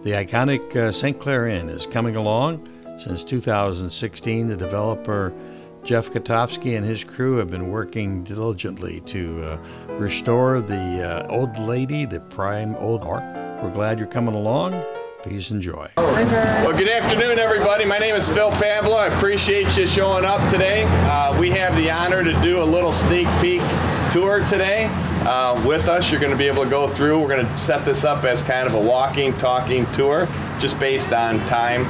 The iconic St. Clair Inn is coming along. Since 2016, the developer Jeff Katofsky and his crew have been working diligently to restore the Old Lady, the prime old bar. We're glad you're coming along. Please enjoy. Well, good afternoon, everybody. My name is Phil Pavlo. I appreciate you showing up today. We have the honor to do a little sneak peek tour today with us. You're going to be able to go through. We're going to set this up as kind of a walking, talking tour, just based on time.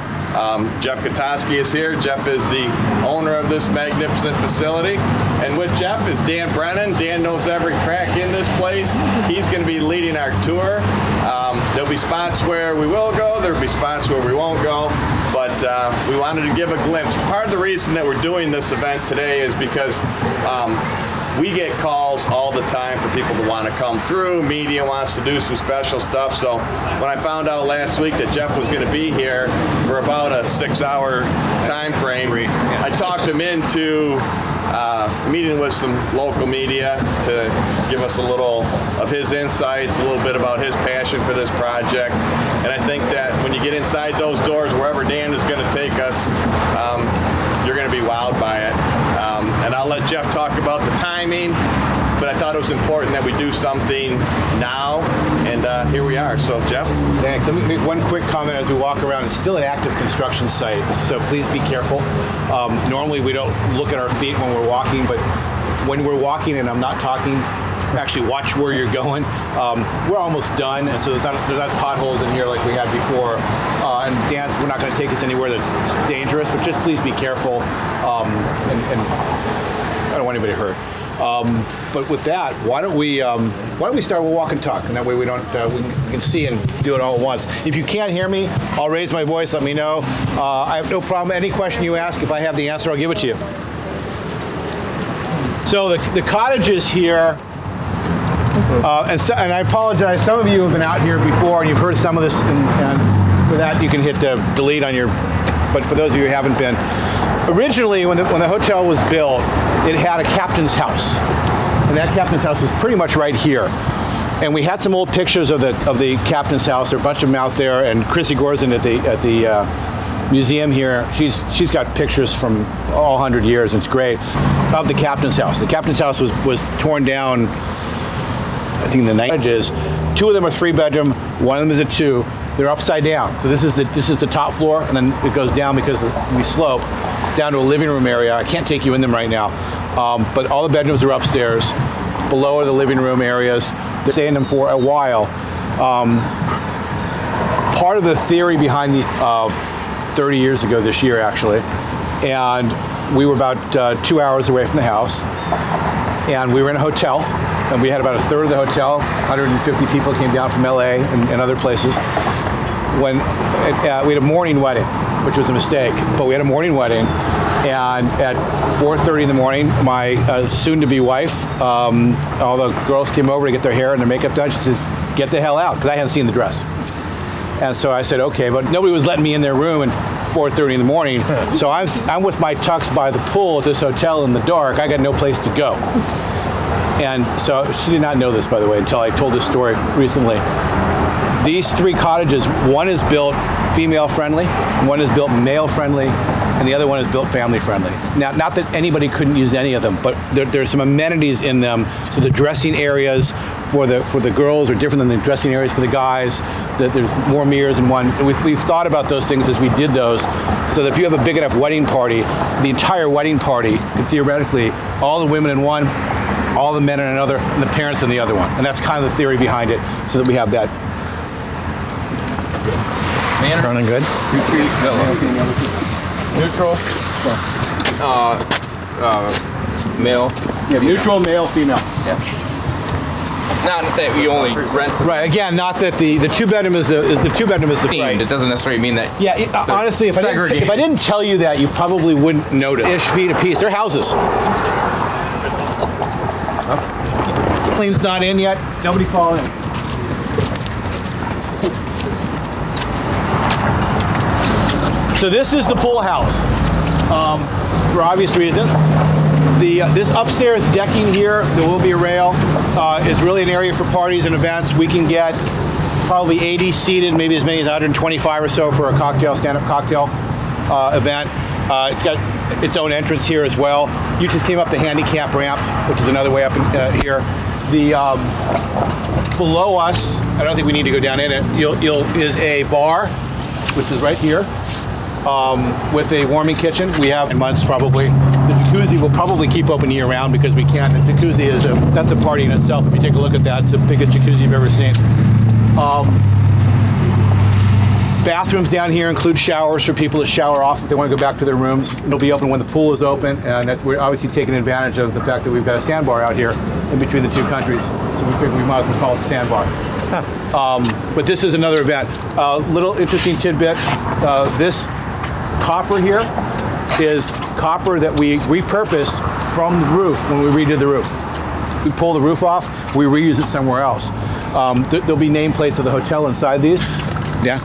Jeff Katofsky is here. Jeff is the owner of this magnificent facility. And with Jeff is Dan Brennan. Dan knows every crack in this place. He's going to be leading our tour. There'll be spots where we will go. There'll be spots where we won't go. But we wanted to give a glimpse. Part of the reason that we're doing this event today is because we get calls all the time for people to want to come through. Media wants to do some special stuff. So when I found out last week that Jeff was going to be here for about a 6-hour time frame, I talked him into meeting with some local media to give us a little of his insights, a little bit about his passion for this project. And I think that when you get inside those doors, wherever Dan is going to take us, you're going to be wowed by it. And I'll let Jeff talk about the timing, but I thought it was important that we do something now, and here we are. So, Jeff? Thanks. Let me make one quick comment as we walk around. It's still an active construction site, so please be careful. Normally we don't look at our feet when we're walking, but when we're walking and I'm not talking, actually watch where you're going. We're almost done, and so there's not potholes in here like we had before. And Dan's, we're not going to take us anywhere that's dangerous, but just please be careful, and I don't want anybody hurt. But with that, why don't we start with walk and talk, and that way we don't we can see and do it all at once. If you can't hear me, I'll raise my voice. Let me know. I have no problem. Any question you ask, if I have the answer, I'll give it to you. So the cottages here. And I apologize, some of you have been out here before and you've heard some of this, and for that you can hit delete on your, but for those of you who haven't been, originally when the hotel was built, it had a captain's house, and that captain's house was pretty much right here. And we had some old pictures of the captain's house. There are a bunch of them out there, and Chrissy Gorzen at the museum here, she's got pictures from all 100 years, and it's great, of the captain's house. The captain's house was torn down, I think, in the 90s. Two of them are 3-bedroom, one of them is a 2. They're upside down. So this is the top floor, and then it goes down because we slope down to a living room area. I can't take you in them right now, but all the bedrooms are upstairs. Below are the living room areas. They're staying in them for a while. Part of the theory behind these, 30 years ago this year actually, and we were about 2 hours away from the house, and we were in a hotel. And we had about a third of the hotel. 150 people came down from LA and other places. When we had a morning wedding, which was a mistake, but we had a morning wedding, and at 4:30 in the morning, my soon-to-be wife, all the girls came over to get their hair and their makeup done. She says, "Get the hell out," because I hadn't seen the dress. And so I said, okay, but nobody was letting me in their room at 4:30 in the morning. So I'm with my tux by the pool at this hotel in the dark. I got no place to go. And so she did not know this, by the way, until I told this story recently. These 3 cottages, one is built female-friendly, one is built male-friendly, and the other one is built family-friendly. Now, not that anybody couldn't use any of them, but there's some amenities in them. So the dressing areas for the girls are different than the dressing areas for the guys. There's more mirrors in one. We've thought about those things as we did those, so that if you have a big enough wedding party, the entire wedding party could theoretically, all the women in one, all the men in another, and the parents in the other one. And that's kind of the theory behind it, so that we have that. Manner. Running good? Retreat. Neutral. Male. Yeah, neutral, male, female. Yeah. Not that we only rent. Right. Again, not that the 2-bedroom is the 2-bedroom is the themed. right. It doesn't necessarily mean that. Yeah. Honestly, if I didn't tell you that, you probably wouldn't notice. Ish feet apiece. They're houses. Plane's not in yet. Nobody call in. So this is the pool house, for obvious reasons. This upstairs decking here, there will be a rail, is really an area for parties and events. We can get probably 80 seated, maybe as many as 125 or so for a stand-up cocktail event. It's got its own entrance here as well. You just came up the handicap ramp, which is another way up in, here. The below us, I don't think we need to go down in it. Is a bar, which is right here, with a warming kitchen. We have in months probably. The jacuzzi will probably keep open year round because we can. The jacuzzi is that's a party in itself. If you take a look at that, it's the biggest jacuzzi you've ever seen. Bathrooms down here include showers for people to shower off if they want to go back to their rooms. It'll be open when the pool is open, and we're obviously taking advantage of the fact that we've got a sandbar out here in between the two countries. So we figured we might as well call it the sandbar. But this is another event. Little interesting tidbit. This copper here is copper that we repurposed from the roof when we redid the roof. We pull the roof off, we reuse it somewhere else. There'll be nameplates of the hotel inside these. Yeah.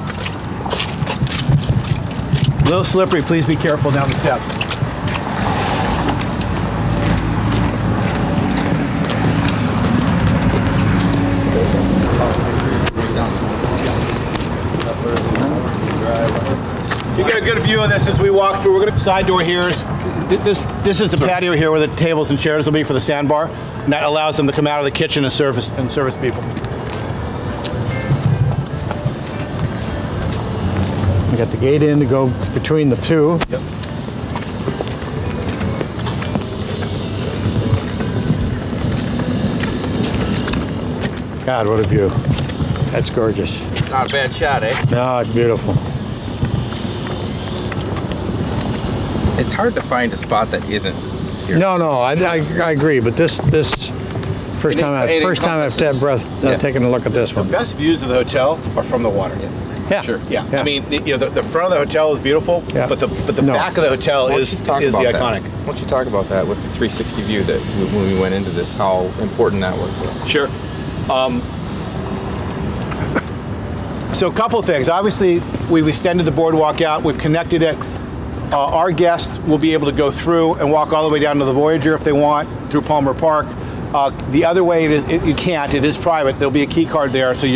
A little slippery, please be careful down the steps. You get a good view of this as we walk through. We're going to side door here. This is the patio here where the tables and chairs will be for the sandbar, and that allows them to come out of the kitchen and service people. We got the gate in to go between the two. Yep. God, what a view. That's gorgeous. Not a bad shot, eh? No, it's beautiful. It's hard to find a spot that isn't here. No, I agree, but this first time I've taken a look at this one. The best views of the hotel are from the water. Yeah, Sure. Yeah. I mean, the front of the hotel is beautiful, yeah. but the back of the hotel is the iconic. Why don't you talk about that with the 360 view that when we went into this, how important that was to us? Sure. So a couple of things. Obviously, we've extended the boardwalk out. We've connected it. Our guests will be able to go through and walk all the way down to the Voyager if they want, through Palmer Park. The other way, you can't. It is private. There'll be a key card there. So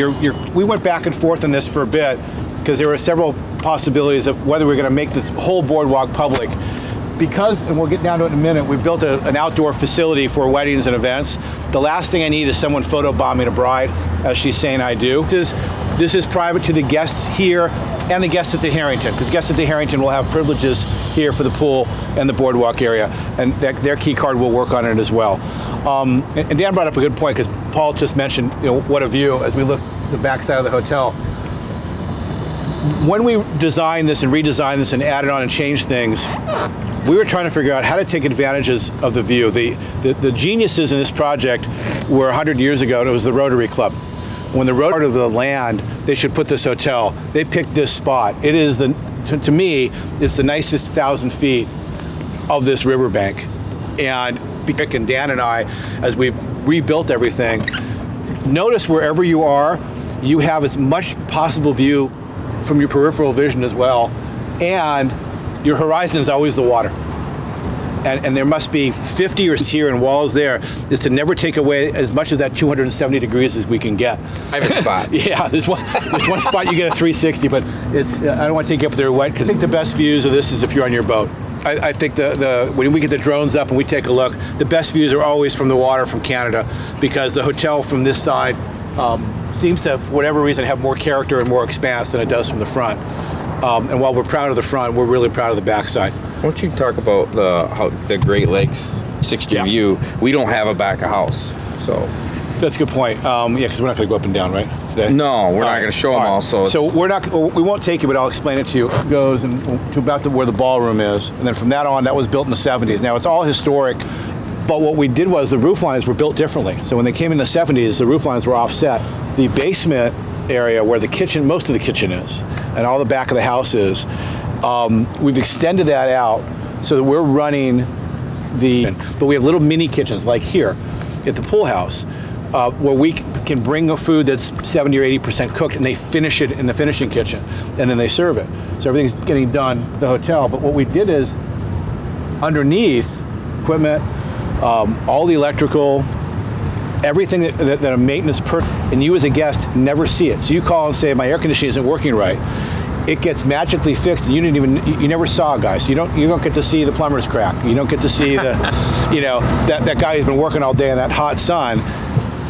we went back and forth on this for a bit because there were several possibilities of whether we're going to make this whole boardwalk public. Because, and we'll get down to it in a minute, we built an outdoor facility for weddings and events. The last thing I need is someone photobombing a bride, as she's saying I do. This is private to the guests here and the guests at the Harrington, because guests at the Harrington will have privileges here for the pool and the boardwalk area, and their key card will work on it as well. And Dan brought up a good point, because Paul just mentioned, what a view as we look at the backside of the hotel. When we designed this and redesigned this and added on and changed things, we were trying to figure out how to take advantages of the view. The geniuses in this project were 100 years ago, and it was the Rotary Club. When the road part of the land, they should put this hotel. They picked this spot. It is to me, it's the nicest 1,000 feet of this riverbank. And Rick and Dan and I, as we rebuilt everything, notice wherever you are, you have as much possible view from your peripheral vision as well, and your horizon is always the water. And there must be 50 or here and walls there, is to never take away as much of that 270 degrees as we can get. Private spot. Yeah, there's one spot you get a 360, but it's I don't want to take you up there wet, because I think the best views of this is if you're on your boat. I think when we get the drones up and we take a look, the best views are always from the water from Canada, because the hotel from this side seems to, for whatever reason, have more character and more expanse than it does from the front. And while we're proud of the front, we're really proud of the backside. Why don't you talk about the Great Lakes 60 view? We don't have a back of house, so. That's a good point. Yeah, because we're not going to go up and down, right? Today? No, we're not going to show them all. So we won't take you, but I'll explain it to you. It goes to about where the ballroom is, and then from that on, that was built in the 70s. Now it's all historic, but what we did was the roof lines were built differently. So when they came in the 70s, the roof lines were offset. The basement area where the kitchen, most of the kitchen is, and all the back of the house is, we've extended that out so that we're running but we have little mini kitchens like here at the pool house, where we can bring a food that's 70 or 80% cooked, and they finish it in the finishing kitchen, and then they serve it. So everything's getting done at the hotel. But what we did is, underneath equipment, all the electrical, everything that a maintenance person and you as a guest never see it. So you call and say, my air conditioning isn't working right. It gets magically fixed, and you never saw, guys. You don't get to see the plumber's crack. You don't get to see the, that guy who's been working all day in that hot sun.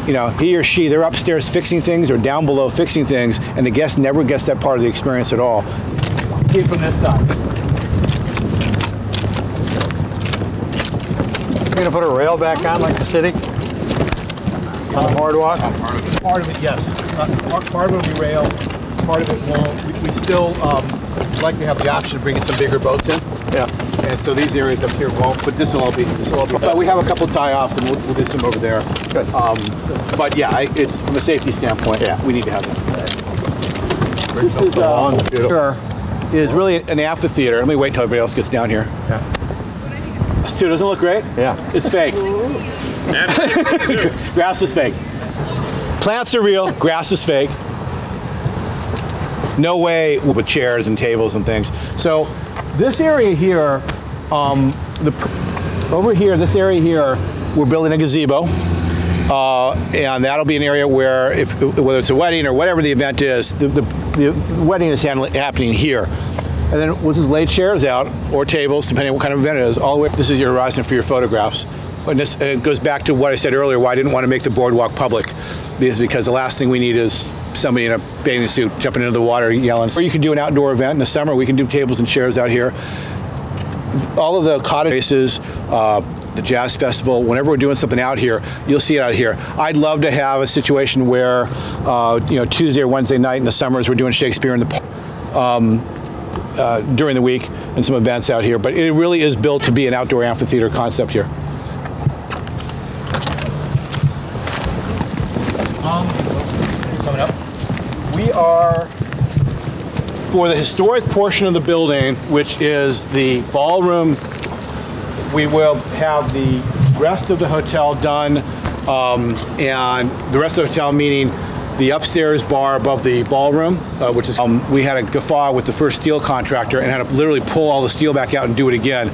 He or she, they're upstairs fixing things or down below fixing things, and the guest never gets that part of the experience at all. See it from this side. You're gonna put a rail back on like the city? On the boardwalk? Part of it, yes. Part of it will be rail. Part of it won't. We still like to have the option of bringing some bigger boats in. Yeah. And so these areas up here won't, but this will all be. But we have a couple tie-offs, and we'll do some over there. Good. But yeah, it's from a safety standpoint. Yeah. We need to have that. This is really an amphitheater. Let me wait until everybody else gets down here. Yeah. This too doesn't look great. Yeah. It's fake. Grass is fake. Plants are real. Grass is fake. No way with chairs and tables and things. So this area here, over here, this area here, we're building a gazebo. And that'll be an area where, whether it's a wedding or whatever the event is, the wedding is happening here. And then we'll just lay chairs out, or tables, depending on what kind of event it is, all the way. This is your horizon for your photographs. And this it goes back to what I said earlier, why I didn't want to make the boardwalk public. Because the last thing we need is somebody in a bathing suit jumping into the water yelling. Or you can do an outdoor event in the summer. We can do tables and chairs out here. All of the cottage races, the jazz festival, whenever we're doing something out here, you'll see it out here. I'd love to have a situation where, Tuesday or Wednesday night in the summers, we're doing Shakespeare in the park during the week and some events out here. But it really is built to be an outdoor amphitheater concept here. Coming up. We are, for the historic portion of the building, which is the ballroom, we will have the rest of the hotel done, and the rest of the hotel meaning the upstairs bar above the ballroom, which is, we had a guffaw with the first steel contractor and had to literally pull all the steel back out and do it again.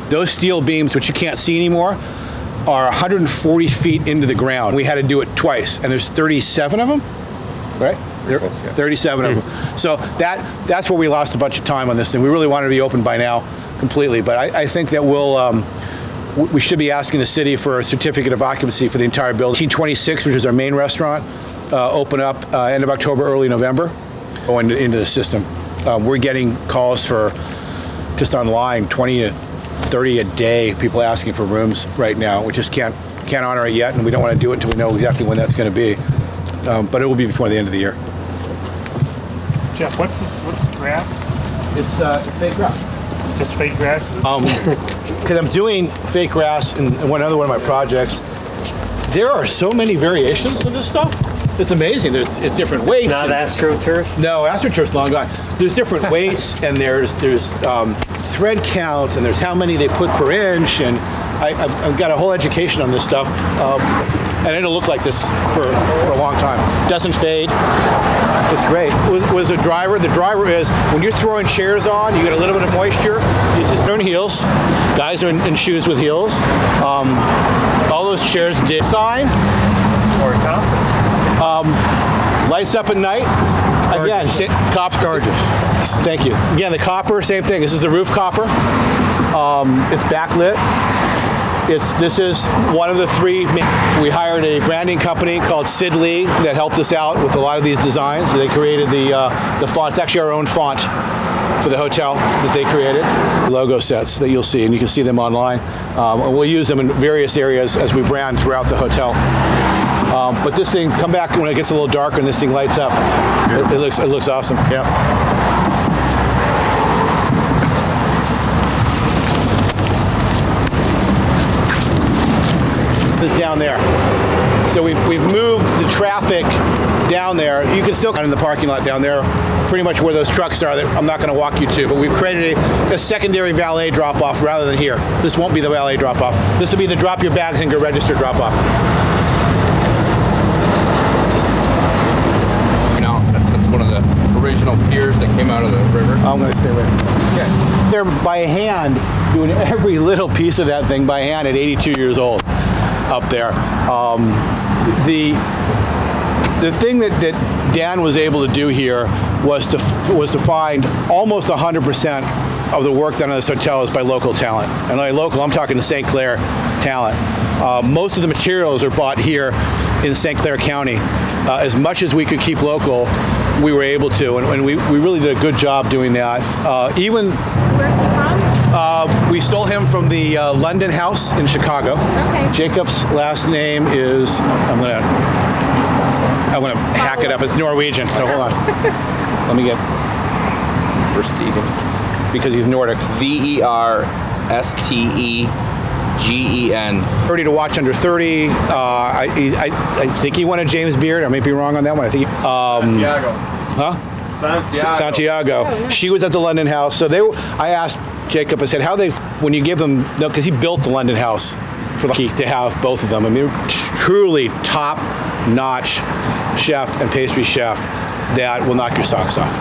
Those steel beams, which you can't see anymore, are 140 feet into the ground. We had to do it twice, and there's 37 of them, right? 37 of them. So that's where we lost a bunch of time on this thing. We really wanted to be open by now completely, but I think that we should be asking the city for a certificate of occupancy for the entire building. 1926, which is our main restaurant, open up end of October, early November, going into the system. We're getting calls for, just online, 20 to 30 a day, people asking for rooms right now. We just can't honor it yet, and we don't want to do it until we know exactly when that's going to be. But it will be before the end of the year. Jeff, what's the grass? It's fake grass. Just fake grass? Because I'm doing fake grass in one of my projects. There are so many variations of this stuff. It's amazing. It's different weights. Not AstroTurf? No, AstroTurf's long gone. There's different weights, and there's thread counts, and there's how many they put per inch, and I've got a whole education on this stuff. And it'll look like this for a long time. It doesn't fade. It's great. Was the driver? The driver is, when you're throwing chairs on, you get a little bit of moisture. It's just in heels. Guys are in shoes with heels. All those chairs did sign. Or top? Lights up at night. Again, copper. Gorgeous. Thank you. Again, the copper, same thing. This is the roof copper. It's backlit. This is one of the three. We hired a branding company called Sid Lee that helped us out with a lot of these designs. They created the font. It's actually our own font for the hotel that they created. Logo sets that you'll see, and you can see them online. And we'll use them in various areas as we brand throughout the hotel. But this thing, come back when it gets a little darker and this thing lights up. It looks awesome. Yeah. Is down there. So we've moved the traffic down there. You can still come in the parking lot down there, pretty much where those trucks are. That I'm not going to walk you to, but we've created a secondary valet drop-off rather than here. This won't be the valet drop-off. This will be the drop your bags and go register drop-off. That's one of the original piers that came out of the river. I'm going to stay away. Okay. They're by hand doing every little piece of that thing by hand at 82 years old. Up there. The thing that Dan was able to do here was to find almost 100% of the work done in this hotel is by local talent. And by local, I'm talking to St. Clair talent. Most of the materials are bought here in St. Clair County. As much as we could keep local, we were able to, and we really did a good job doing that. Where's he from? We stole him from the London House in Chicago. Okay. Jacob's last name is, I'm gonna hack it up. It's Norwegian, so hold on. Let me get, For Steven. because he's Nordic. VERSTEGEN. 30 to watch under 30. I think he wanted James Beard. I may be wrong on that one. I think. Santiago. Huh? Santiago. Oh, yeah. She was at the London House. So I asked Jacob, I said, when you give them, no, because he built the London House for the to have both of them. I mean, truly top-notch chef and pastry chef that will knock your socks off.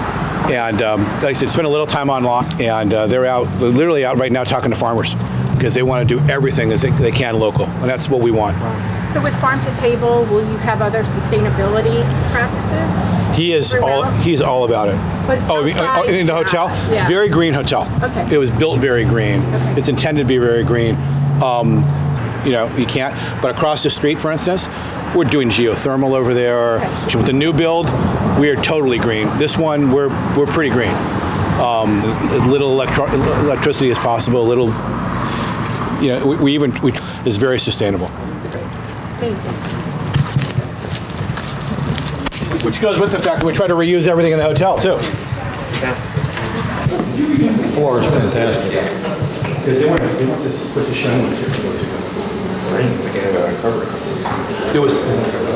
And like I said, spent a little time on lock, and they're literally out right now talking to farmers because they want to do everything as they can local, and that's what we want. So with Farm to Table, will you have other sustainability practices? He's all about it. But outside, in the hotel? yeah. Very green hotel. Okay. It was built very green. Okay. It's intended to be very green. You can't, but across the street, for instance, we're doing geothermal over there. Okay. With the new build, we are totally green. This one, we're pretty green. As little electricity as possible, it's very sustainable. Thanks. Which goes with the fact that we try to reuse everything in the hotel, too. Floor is fantastic. Because they want to put the shiny ones here. It was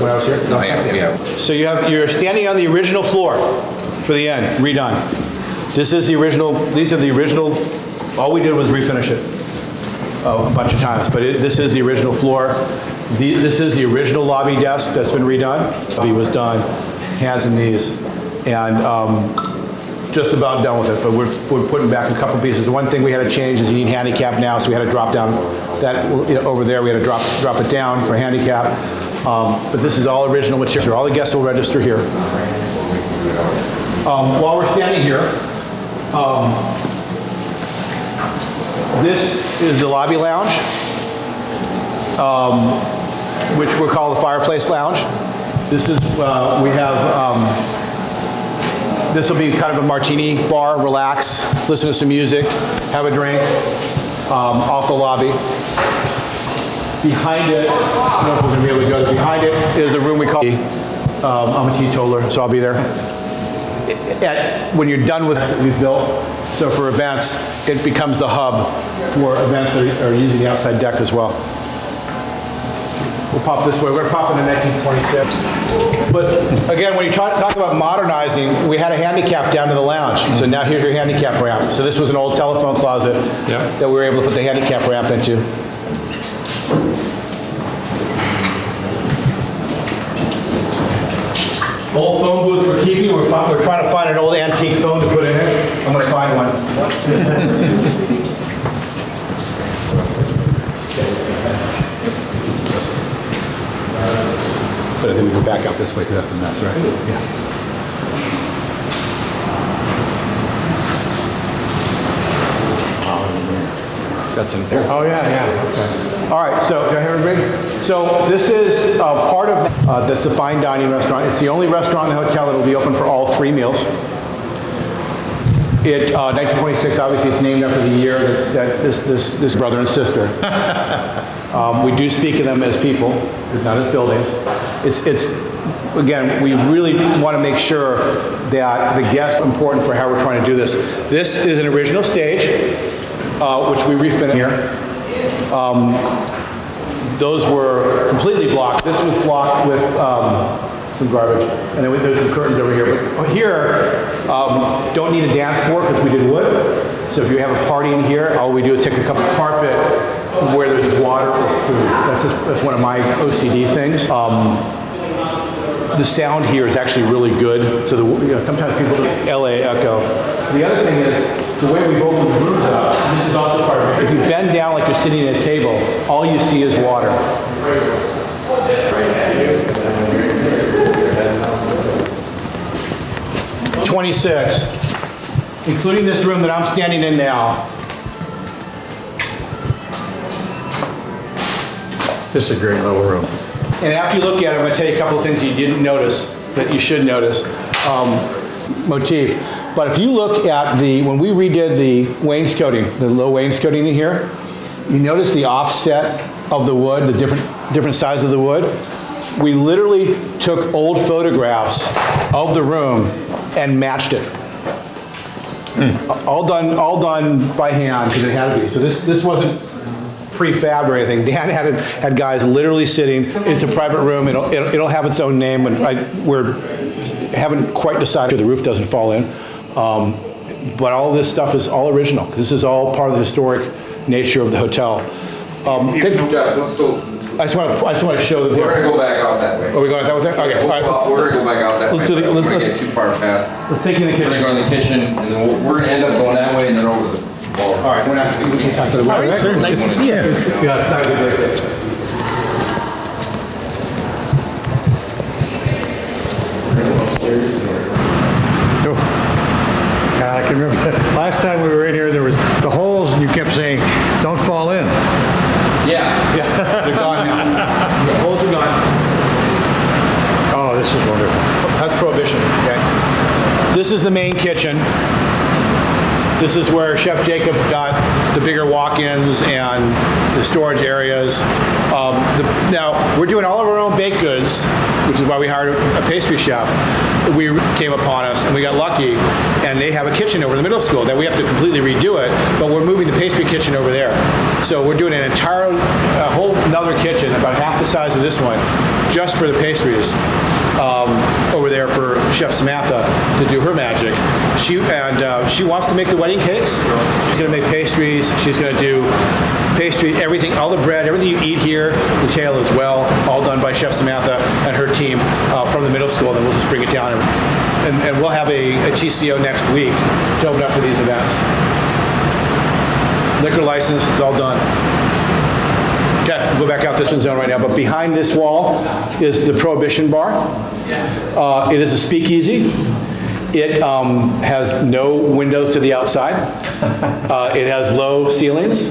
when I was here? No, yeah. So you're standing on the original floor for the end, redone. This is the original, these are the original, all we did was refinish it a bunch of times, but this is the original floor. This is the original lobby desk that's been redone. Lobby was done, hands and knees, and just about done with it, but we're putting back a couple pieces. The one thing we had to change is you need handicap now, so we had to drop down that over there. We had to drop it down for handicap. But this is all original material. All the guests will register here. While we're standing here, this is the lobby lounge, which we'll call the fireplace lounge. This is, we have, this will be kind of a martini bar, relax, listen to some music, have a drink, off the lobby. Behind it, I don't know if we're going to be able to go there. Behind it is a room we call, I'm a teetotaler, so I'll be there. When you're done with what we've built, so for events, it becomes the hub for events that are using the outside deck as well. We'll pop this way. We're going to pop into 1926. But again, when you talk about modernizing, we had a handicap down to the lounge. So now here's your handicap ramp. So this was an old telephone closet that we were able to put the handicap ramp into. Old phone booth we're keeping. We're trying to find an old antique phone to put in it. I'm going to find one. But I think we go back up this way because that's a mess, right? Yeah. That's in there. Oh, yeah. Okay. All right, so, do I have everybody? So, this is part of, that's the fine dining restaurant. It's the only restaurant in the hotel that will be open for all 3 meals. 1926, obviously, it's named after the year that this brother and sister. We do speak of them as people, not as buildings. It's again, we really want to make sure that the guests are important for how we're trying to do this. This is an original stage, which we refinished here. Those were completely blocked. This was blocked with some garbage, and then there's some curtains over here. But here, don't need a dance floor because we did wood. So if you have a party in here, all we do is take a cup of carpet where there's water or food. That's one of my OCD things. The sound here is actually really good. So sometimes people do LA echo. The other thing is the way we've opened the rooms up. This is also part of it. If you bend down like you're sitting at a table, all you see is water. 26, including this room that I'm standing in now. This is a great little room. And after you look at it, I'm going to tell you a couple of things you didn't notice that you should notice. Motif. But if you look at when we redid the wainscoting, the low wainscoting in here, you notice the offset of the wood, the different size of the wood. We literally took old photographs of the room and matched it. All done by hand, because it had to be. So this wasn't prefab or anything. Dan had guys literally sitting. It's a private room. It'll have its own name, and we're haven't quite decided the roof doesn't fall in. But all of this stuff is all original. This is all part of the historic nature of the hotel. Jeff, let's go. I just want to show them here. We're gonna go back out that way. Are we going that way? Okay. All right. We're gonna go back out that Let's way. do the- We're let's- gonna get too far past. Let's take in the We're kitchen. gonna go in the kitchen, and then we're gonna end up going that way and then over the wall. All right. We can talk to the All right, sir. Nice to see you. Yeah, it's not good. I can remember last time we were in here, there was the holes, and you kept saying, "Don't fall in." Yeah. Yeah, they're gone now. The holes are gone. Oh, this is wonderful. That's Prohibition, okay? This is the main kitchen. This is where Chef Jacob got the bigger walk-ins and the storage areas. Now, we're doing all of our own baked goods, which is why we hired a pastry chef. We came upon us, and we got lucky, and they have a kitchen over the middle school that we have to completely redo it, but we're moving the pastry kitchen over there. So we're doing a whole another kitchen, about half the size of this one, just for the pastries. Over there for Chef Samantha to do her magic. She wants to make the wedding cakes. She's going to make pastries. She's going to do pastry, everything, all the bread, everything you eat here, the tail as well, all done by Chef Samantha and her team from the middle school. Then we'll just bring it down, and we'll have a TCO next week to open up for these events. Liquor license, it's all done. Okay, we'll go back out this zone right now, but behind this wall is the Prohibition Bar. It is a speakeasy. It has no windows to the outside. It has low ceilings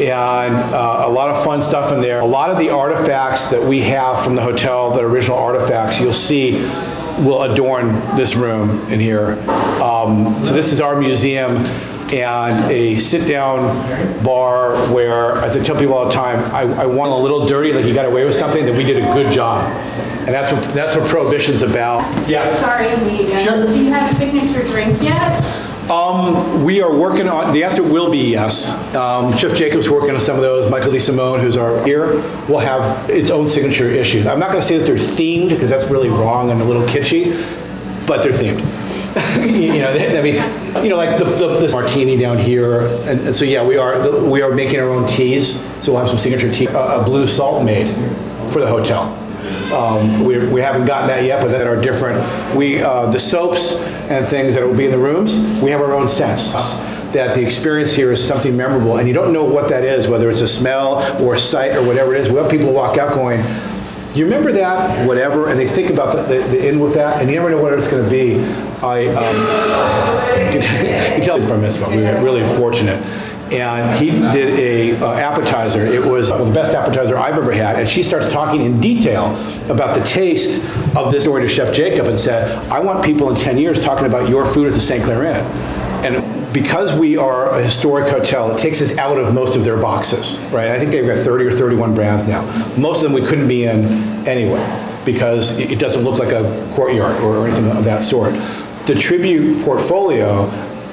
and a lot of fun stuff in there. A lot of the artifacts that we have from the hotel, the original artifacts, you'll see will adorn this room in here. So this is our museum and a sit-down bar where, as I tell people all the time, I want a little dirty, like you got away with something, then we did a good job. And that's what Prohibition's about. Yeah. Sorry, Megan. Sure. Do you have a signature drink yet? We are working on, the answer will be yes. Chef Jacob's working on some of those. Michael DeSimone, who's our here, will have its own signature issues. I'm not going to say that they're themed, because that's really wrong and a little kitschy, but they're themed. Like the martini down here, and so yeah, we are making our own teas. So we'll have some signature tea, a blue salt made for the hotel. We haven't gotten that yet, but that are different. The soaps and things that will be in the rooms, we have our own sense that the experience here is something memorable, and you don't know what that is, whether it's a smell or a sight or whatever it is. We have people walk out going, you remember that, whatever, and they think about the inn with that, and you never know what it's going to be. You can tell his bar mitzvah. We were really fortunate. And he did a appetizer. It was the best appetizer I've ever had. And she starts talking in detail about the taste of this story to Chef Jacob and said, I want people in 10 years talking about your food at the St. Clair Inn. And because we are a historic hotel, it takes us out of most of their boxes, right? I think they've got 30 or 31 brands now. Most of them we couldn't be in anyway, because it doesn't look like a Courtyard or anything of that sort. The Tribute portfolio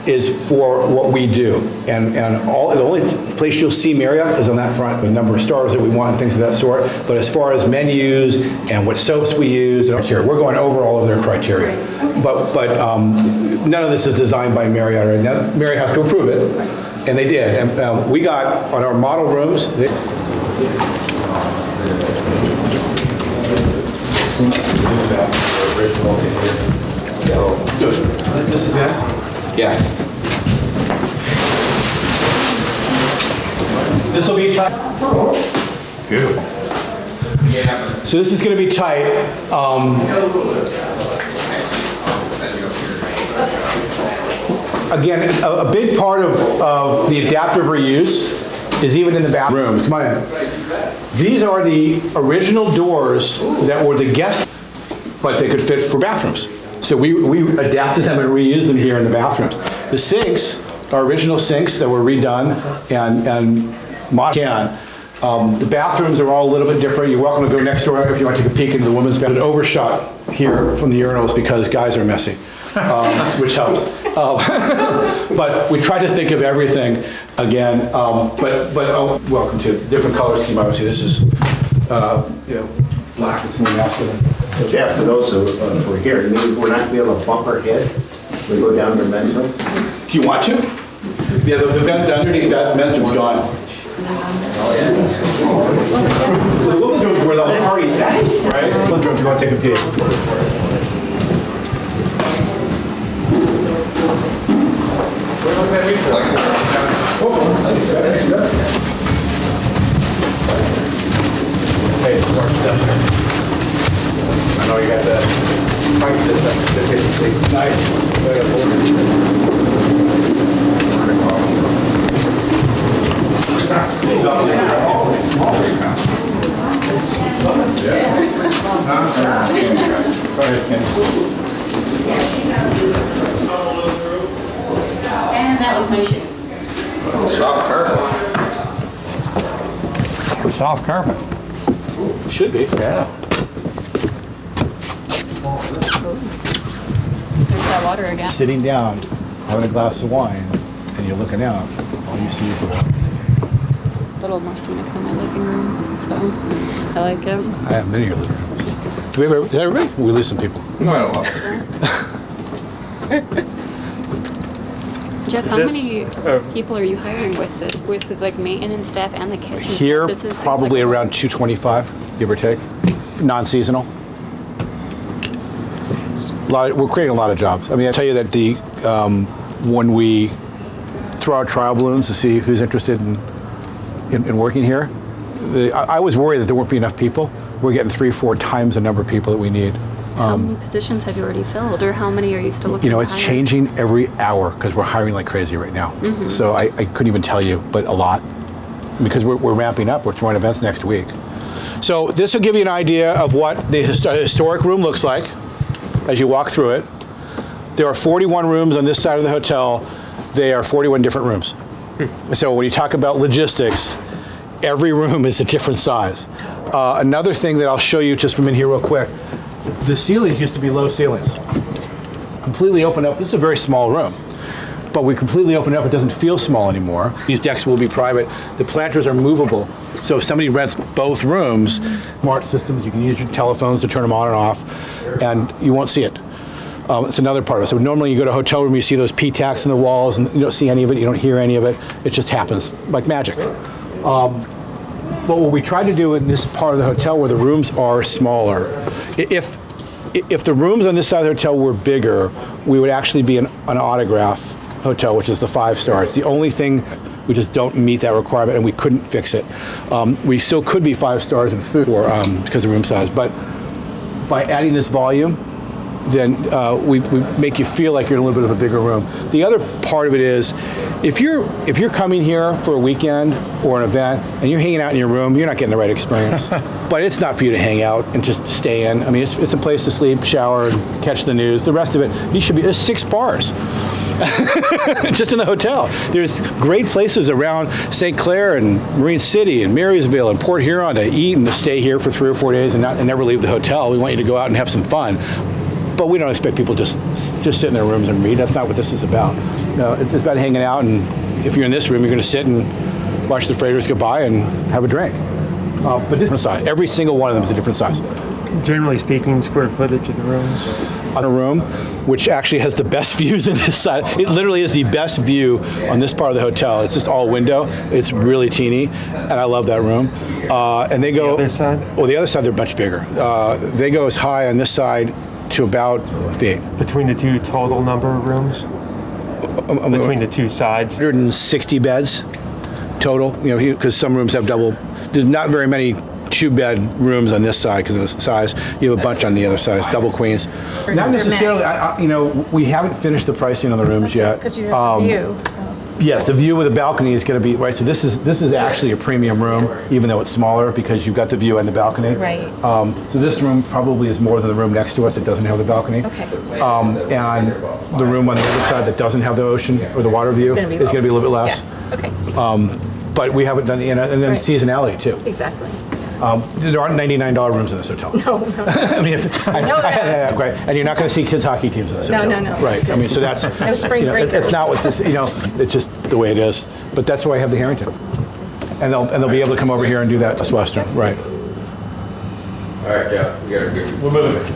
is for what we do, and the only place you'll see Marriott is on that front, the number of stars that we want and things of that sort. But as far as menus and what soaps we use, we're going over all of their criteria. But none of this is designed by Marriott. Right? Now, Marriott has to approve it, and they did. And we got on our model rooms. This is that. Yeah. This will be Beautiful. So this is going to be tight. Again, a big part of the adaptive reuse is even in the bathrooms. Come on in. These are the original doors that were the guest, but they could fit for bathrooms. So we adapted them and reused them here in the bathrooms. The sinks are original sinks that were redone and modified. The bathrooms are all a little bit different. You're welcome to go next door if you want to take a peek into the women's bathroom. An overshot here from the urinals because guys are messy, which helps. But we try to think of everything again. Welcome to it. It's a different color scheme. Obviously, this is black. It's more masculine. Yeah, for those who are here, maybe we're not going to be able to bump our head. We go down to the men's room. If you want to. Yeah, the bed underneath that men's room's gone. The women's room is where the whole party's at, right? The women's room, if you want to take a peek. Hey, I know you got that. And that was my shoe. Soft carpet. Soft carpet. Should be. Yeah. There's that water again. Sitting down, having a glass of wine, and you're looking out, all you see is the water. A little more scenic than my living room, so I like it. I have many of living rooms. Do we ever, is that everybody? We lose some people. Jeff, how this- many people are you hiring with this, with like maintenance staff and the kitchen Here, staff? This is- probably seems like around 225, give or take. Non-seasonal. We're creating a lot of jobs. I mean, I tell you that when we throw out trial balloons to see who's interested in working here, I was worried that there won't be enough people. We're getting 3-4 times the number of people that we need. How many positions have you already filled, or how many are you still looking You know, to it's hire? changing every hour because we're hiring like crazy right now. So I couldn't even tell you, but a lot. Because we're ramping up. We're throwing events next week. So this will give you an idea of what the historic room looks like as you walk through it. There are 41 rooms on this side of the hotel. They are 41 different rooms. So when you talk about logistics, every room is a different size. Another thing that I'll show you just from in here real quick, the ceilings used to be low ceilings. Completely open up. This is a very small room, but we completely open it up. It doesn't feel small anymore. These decks will be private. The planters are movable. So if somebody rents both rooms, smart systems, you can use your telephones to turn them on and off, and you won't see it. It's another part of it. So normally you go to a hotel room, you see those P-tacks in the walls, and you don't see any of it, you don't hear any of it. It just happens like magic. But what we tried to do in this part of the hotel where the rooms are smaller, if the rooms on this side of the hotel were bigger, we would actually be an autograph hotel, which is the 5-star. It's the only thing, we just don't meet that requirement, and we couldn't fix it. We still could be 5 stars in food because of room size, but by adding this volume, then we make you feel like you're in a little bit of a bigger room. The other part of it is, if you're coming here for a weekend or an event and you're hanging out in your room, you're not getting the right experience. But it's not for you to hang out and just stay in. I mean, it's a place to sleep, shower, and catch the news. The rest of it, there's 6 bars just in the hotel. There's great places around St. Clair and Marine City and Marysville and Port Huron to eat and to stay here for 3 or 4 days and never leave the hotel. We want you to go out and have some fun. But we don't expect people just sit in their rooms and read. That's not what this is about. No, it's about hanging out, and if you're in this room, you're going to sit and watch the freighters go by and have a drink. But different size. Every single one of them is a different size. Generally speaking, square footage of the rooms. On a room, which actually has the best views in this side. It literally is the best view on this part of the hotel. It's just all window. It's really teeny, and I love that room. And they go. The other side? Oh, the other side, they're much bigger. They go as high on this side to about 5 feet. Between the two total number of rooms? Between the two sides? 160 beds total, because some rooms have double. There's not very many 2-bed rooms on this side because of the size. You have a bunch on the other side, double queens. Not necessarily. You know, we haven't finished the pricing on the rooms yet. Because you have the view. So. Yes, the view with the balcony is going to be right. So this is actually a premium room, even though it's smaller because you've got the view and the balcony. Right. So this room probably is more than the room next to us that doesn't have the balcony. Okay. And the room on the other side that doesn't have the ocean or the water view is going to be a little bit less. Yeah. Okay. But we haven't done and then Right. seasonality too. Exactly. There aren't $99 rooms in this hotel. No. I mean, right. And you're not going to see kids hockey teams in this hotel. No. Right. I mean, so that's No spring breakers. it's not what this. It's just the way it is. But that's why I have the Harrington, and they'll be able to come over here and do that just Western. Right. All right, Jeff, we gotta go. We're moving.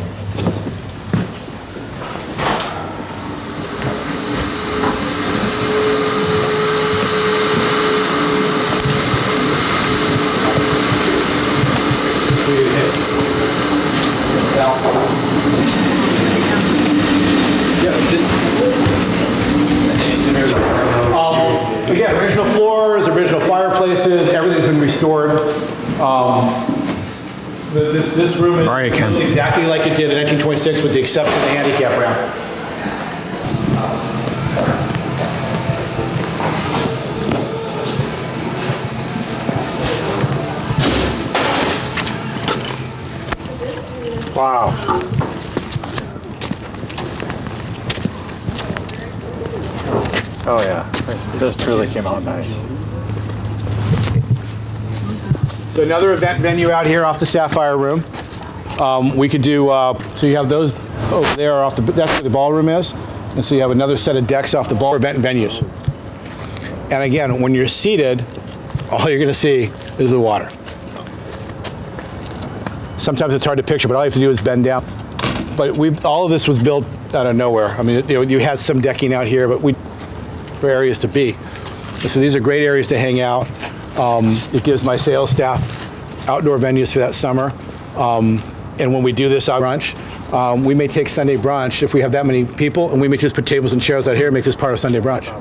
Again, original floors, original fireplaces, everything's been restored. This room is exactly like it did in 1926 with the exception of the handicap ramp. Wow. Oh yeah, this truly came out nice. So another event venue out here off the Sapphire Room. We could do, so you have those over there off that's where the ballroom is. And so you have another set of decks off the ball event venues. And again, when you're seated, all you're gonna see is the water. Sometimes it's hard to picture, but all you have to do is bend down. But all of this was built out of nowhere. I mean, you had some decking out here, but for areas to be. So these are great areas to hang out. It gives my sales staff outdoor venues for that summer. And when we do this brunch, we may take Sunday brunch if we have that many people, and we may just put tables and chairs out here and make this part of Sunday brunch.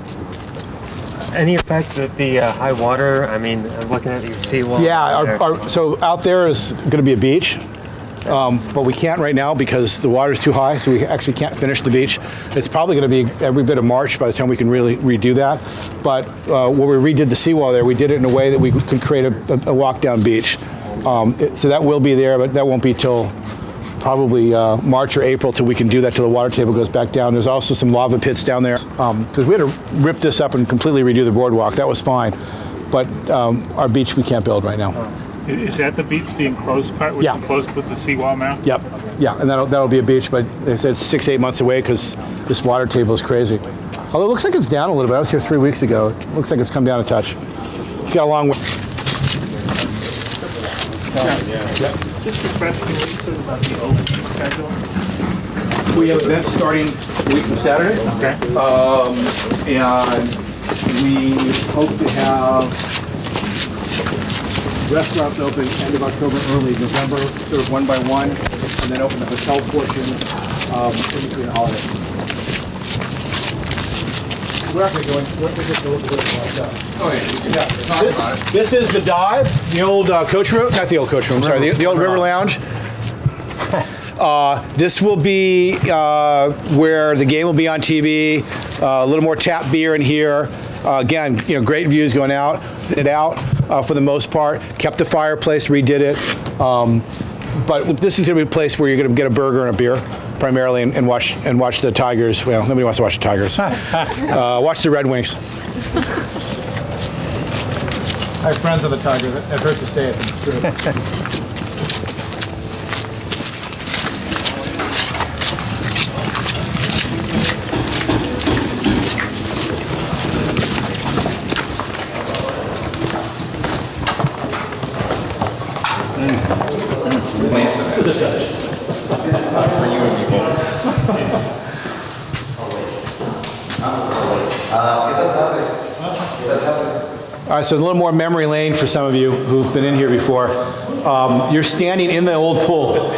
Any effect that the high water, I mean, I'm looking at your seawall. Yeah, so out there is going to be a beach. But we can't right now because the water's too high, so we actually can't finish the beach. It's probably going to be every bit of March by the time we can really redo that. But when we redid the seawall there, we did it in a way that we could create a walk-down beach. So that will be there, but that won't be till probably March or April till we can do that till the water table goes back down. There's also some lava pits down there because we had to rip this up and completely redo the boardwalk. That was fine. But our beach we can't build right now. Is that the beach, the enclosed part, which is enclosed with the seawall now? Yep. Yeah, and that'll be a beach, but they said 6-8 months away because this water table is crazy. Although it looks like it's down a little bit. I was here 3 weeks ago. It looks like it's come down a touch. It's got a long way. Just a question, what you said about the opening schedule? We have events starting the week of Saturday. Okay. And we hope to have restaurants open end of October, early November, sort of one by one, and then open the hotel portion in between the holidays. We're actually going. We're just a little bit about Oh yeah, talk about it. This is the dive, the old coach room, not the old coach room. Sorry, the old River Lounge. This will be where the game will be on TV. A little more tap beer in here. Again, great views going out. For the most part, kept the fireplace, redid it. But this is going to be a place where you're going to get a burger and a beer, primarily, and watch the Tigers. Well, nobody wants to watch the Tigers. Watch the Red Wings. I have friends on the Tigers. I've heard to say it, but it's true. All right, so a little more memory lane for some of you who've been in here before. You're standing in the old pool.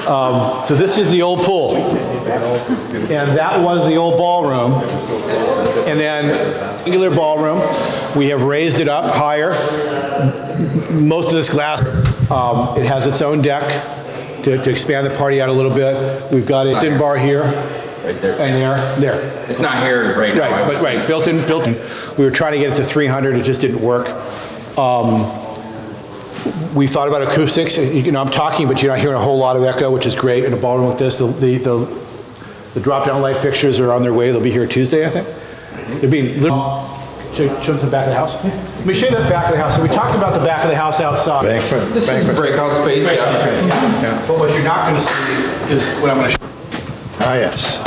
So this is the old pool. And that was the old ballroom. And then regular ballroom, we have raised it up higher. Most of this glass, it has its own deck to expand the party out a little bit. We've got a tin bar here. Right there. And there. It's not here right now. Right, but right, built in. We were trying to get it to 300, it just didn't work. We thought about acoustics. You know, I'm talking, but you're not hearing a whole lot of echo, which is great in a ballroom like this. The drop-down light fixtures are on their way. They'll be here Tuesday, I think. They're being. Show them the back of the house. Let me show you the back of the house. So we talked about the back of the house outside. This is breakout space. Yeah. But what you're not going to see is what I'm going to show. Ah, yes.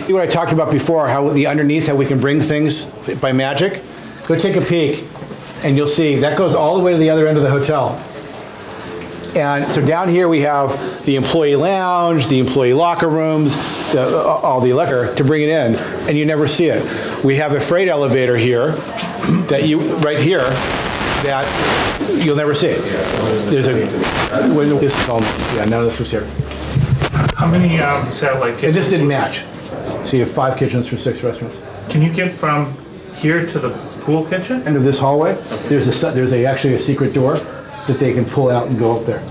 See what I talked about before, how the underneath, how we can bring things by magic? Go take a peek, and you'll see that goes all the way to the other end of the hotel. And so down here we have the employee lounge, the employee locker rooms, all the electric to bring it in, and you never see it. We have a freight elevator here, right here, that you'll never see. There's none of this was here. How many satellite kitchens? It just didn't match. So you have 5 kitchens for 6 restaurants. Can you get from here to the pool kitchen? End of this hallway, there's actually a secret door that they can pull out and go up there.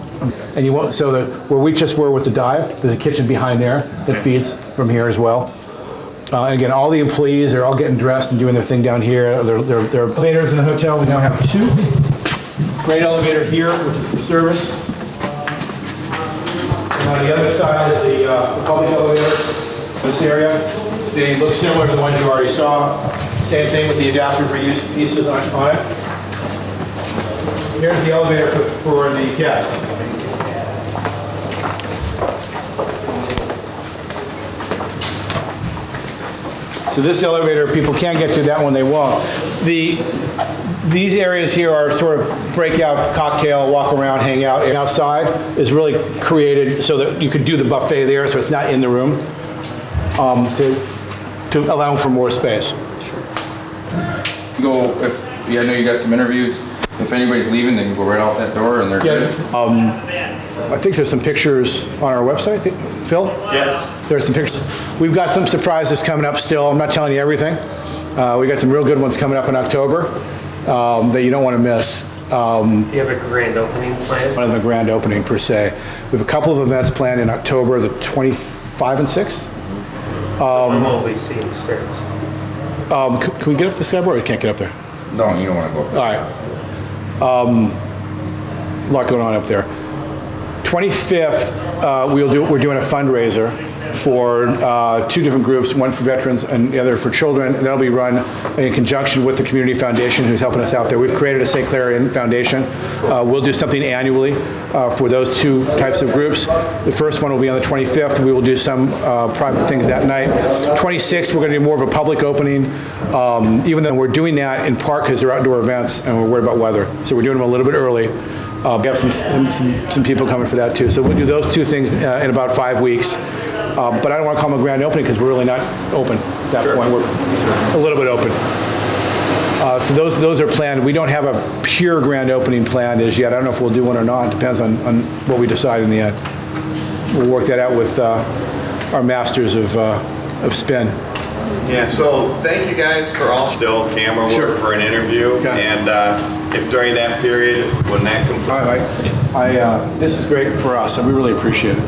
And you won't, so where we just were with the dive, there's a kitchen behind there that feeds from here as well. And again, all the employees are all getting dressed and doing their thing down here. There are elevators in the hotel. We now have 2. Great elevator here, which is for service. And on the other side is the public elevator. This area, they look similar to the ones you already saw. Same thing with the adapter for use pieces on it. Here's the elevator for the guests. So this elevator, people can get to that one, they won't. These areas here are sort of breakout, cocktail, walk around, hang out. And outside is really created so that you could do the buffet there, so it's not in the room, to allow for more space. I know you got some interviews. If anybody's leaving, they can go right out that door and they're good. I think there's some pictures on our website, Phil? Yes. There's some pictures. We've got some surprises coming up still. I'm not telling you everything. We got some real good ones coming up in October that you don't want to miss. Do you have a grand opening plan? One of the grand opening per se. We have a couple of events planned in October, the 25th and 6th. I'm always seeing stairs. Can we get up the skyboard or we can't get up there? No, you don't want to go up there. All right. A lot going on up there. 25th, we're doing a fundraiser for 2 different groups, one for veterans and the other for children. And that'll be run in conjunction with the Community Foundation who's helping us out there. We've created a St. Clair Foundation. We'll do something annually for those 2 types of groups. The first one will be on the 25th. We will do some private things that night. 26th, we're going to do more of a public opening, even though we're doing that in part because they're outdoor events and we're worried about weather. So we're doing them a little bit early. We have some people coming for that too. So we'll do those 2 things in about 5 weeks. But I don't want to call them a grand opening because we're really not open at that point. We're a little bit open. So those are planned. We don't have a pure grand opening planned as yet. I don't know if we'll do one or not. It depends on what we decide in the end. We'll work that out with our masters of spin. Yeah, so thank you guys for all still camera work for an interview. Okay. And if during that period, when that completes. This is great for us, and we really appreciate it.